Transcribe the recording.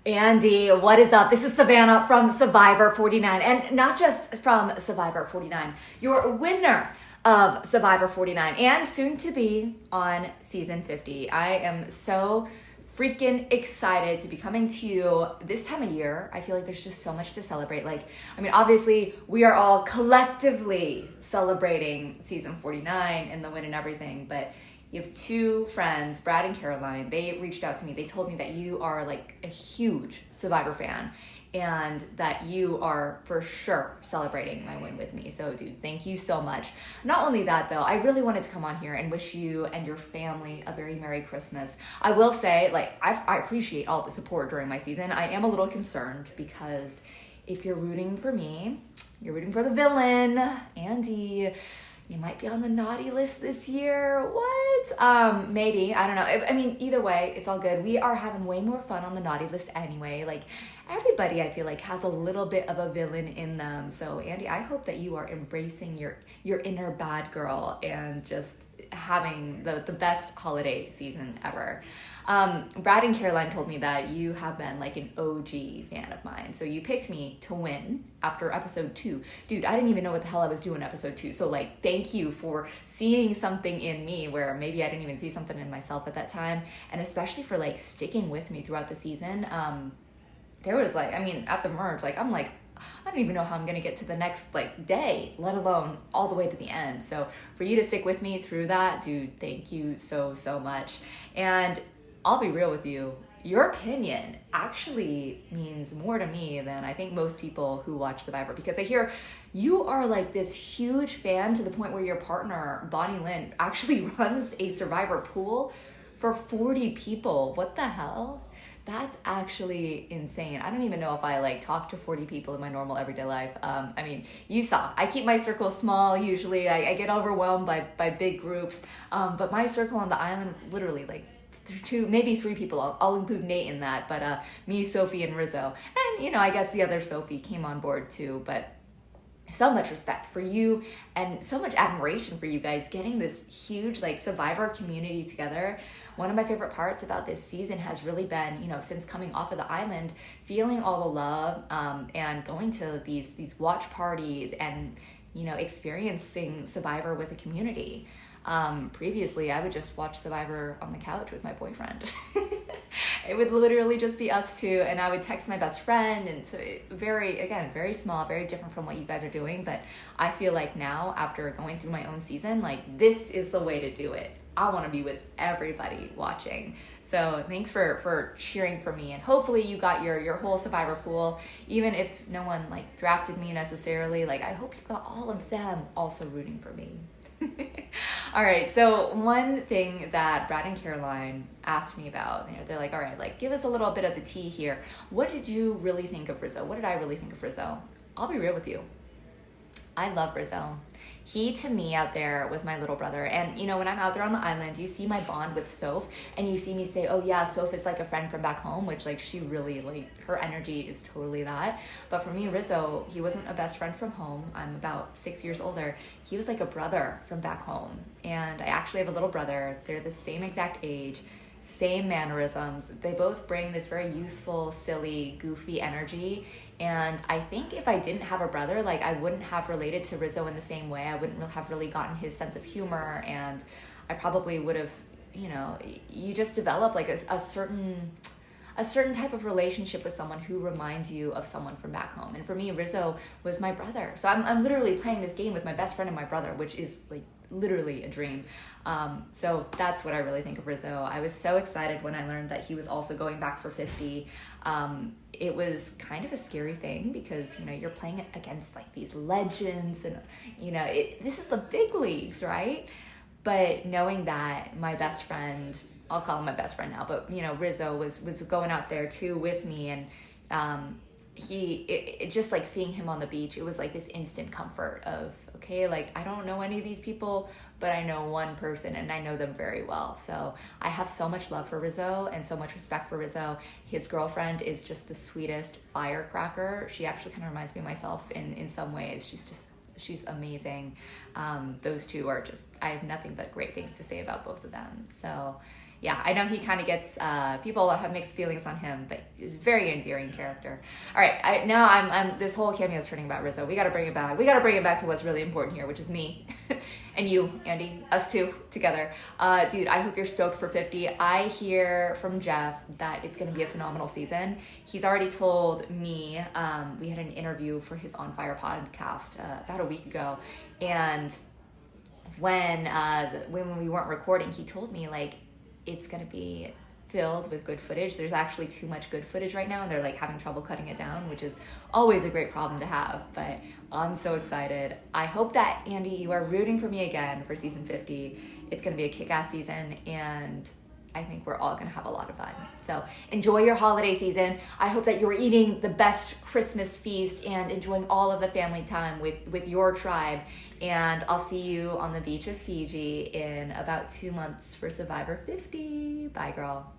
Andy, what is up? This is Savannah from Survivor 49, and not just from Survivor 49, your winner of Survivor 49 and soon to be on season 50. I am so freaking excited to be coming to you this time of year. I feel like there's just so much to celebrate. Obviously, we are all collectively celebrating season 49 and the win and everything, but you have two friends, Brad and Caroline. They reached out to me. They told me that you are like a huge Survivor fan and that you are for sure celebrating my win with me. So dude, thank you so much. Not only that though, I really wanted to come on here and wish you and your family a very Merry Christmas. I will say, I appreciate all the support during my season. I am a little concerned because if you're rooting for me, you're rooting for the villain, Andi. You might be on the naughty list this year. What? Maybe. I don't know. I mean, either way, it's all good. We are having way more fun on the naughty list anyway. Like, everybody, I feel like, has a little bit of a villain in them. So, Andi, I hope that you are embracing your inner bad girl and just having the best holiday season ever. Brad and Caroline told me that you have been like an OG fan of mine. So you picked me to win after episode 2. Dude, I didn't even know what the hell I was doing episode 2. So thank you for seeing something in me where maybe I didn't even see something in myself at that time. And especially for sticking with me throughout the season. There was at the merge, I'm like, I don't even know how I'm going to get to the next day, let alone all the way to the end. So for you to stick with me through that, dude, thank you so, so much. And I'll be real with you. Your opinion actually means more to me than I think most people who watch Survivor, because I hear you are this huge fan to the point where your partner, Bonnie Lynn, actually runs a Survivor pool for 40 people. What the hell? That's actually insane. I don't even know if I talk to 40 people in my normal everyday life. You saw, I keep my circle small usually. I get overwhelmed by big groups. But my circle on the island, literally 2, maybe 3 people. I'll include Nate in that. But me, Sophie, and Rizzo. And, I guess the other Sophie came on board too. But so much respect for you and so much admiration for you guys getting this huge Survivor community together. One of my favorite parts about this season has really been, since coming off of the island, feeling all the love and going to these watch parties and, experiencing Survivor with a community. Previously, I would just watch Survivor on the couch with my boyfriend. It would literally just be us two, and I would text my best friend, and so very small, very different from what you guys are doing, but I feel like now, after going through my own season, this is the way to do it. I want to be with everybody watching. So thanks for cheering for me, and hopefully you got your whole Survivor pool, even if no one drafted me necessarily. I hope you got all of them also rooting for me. All right, so one thing that Brad and Caroline asked me about, they're like, all right, give us a little bit of the tea here. What did you really think of Rizzo? What did I really think of Rizzo? I'll be real with you. I love Rizzo. He, to me, out there was my little brother. And, when I'm out there on the island, you see my bond with Soph, and you see me say, oh, yeah, Soph is a friend from back home, which, she really, her energy is totally that. But for me, Rizzo, he wasn't a best friend from home. I'm about 6 years older. He was a brother from back home. And I actually have a little brother. They're the same exact age, same mannerisms. They both bring this very youthful, silly, goofy energy. And I think if I didn't have a brother, I wouldn't have related to Rizzo in the same way. I wouldn't have really gotten his sense of humor, and I probably would have, you just develop a certain type of relationship with someone who reminds you of someone from back home. And for me, Rizzo was my brother. So I'm literally playing this game with my best friend and my brother, which is literally a dream. So that's what I really think of Rizzo. I was so excited when I learned that he was also going back for 50. It was kind of a scary thing because, you're playing against these legends and, this is the big leagues, right? But knowing that my best friend, I'll call him my best friend now, but, Rizzo was going out there too with me, and it just seeing him on the beach, it was this instant comfort of, okay, I don't know any of these people, but I know one person and I know them very well. So I have so much love for Rizzo and so much respect for Rizzo. His girlfriend is just the sweetest firecracker. She actually kind of reminds me of myself in some ways. She's amazing. Those two are I have nothing but great things to say about both of them. So yeah, I know he kind of gets, people have mixed feelings on him, but he's a very endearing character. All right, now I'm this whole cameo is turning about Rizzo. We got to bring it back. We got to bring it back to what's really important here, which is me and you, Andy, us two together. Dude, I hope you're stoked for 50. I hear from Jeff that it's going to be a phenomenal season. He's already told me, we had an interview for his On Fire podcast about a week ago, and when we weren't recording, he told me, like, it's going to be filled with good footage. There's actually too much good footage right now, and they're like having trouble cutting it down, which is always a great problem to have. But I'm so excited. I hope that, Andy, you are rooting for me again for season 50. It's going to be a kick-ass season, and I think we're all going to have a lot of fun. So enjoy your holiday season. I hope that you're eating the best Christmas feast and enjoying all of the family time with your tribe. And I'll see you on the beach of Fiji in about 2 months for Survivor 50. Bye, girl.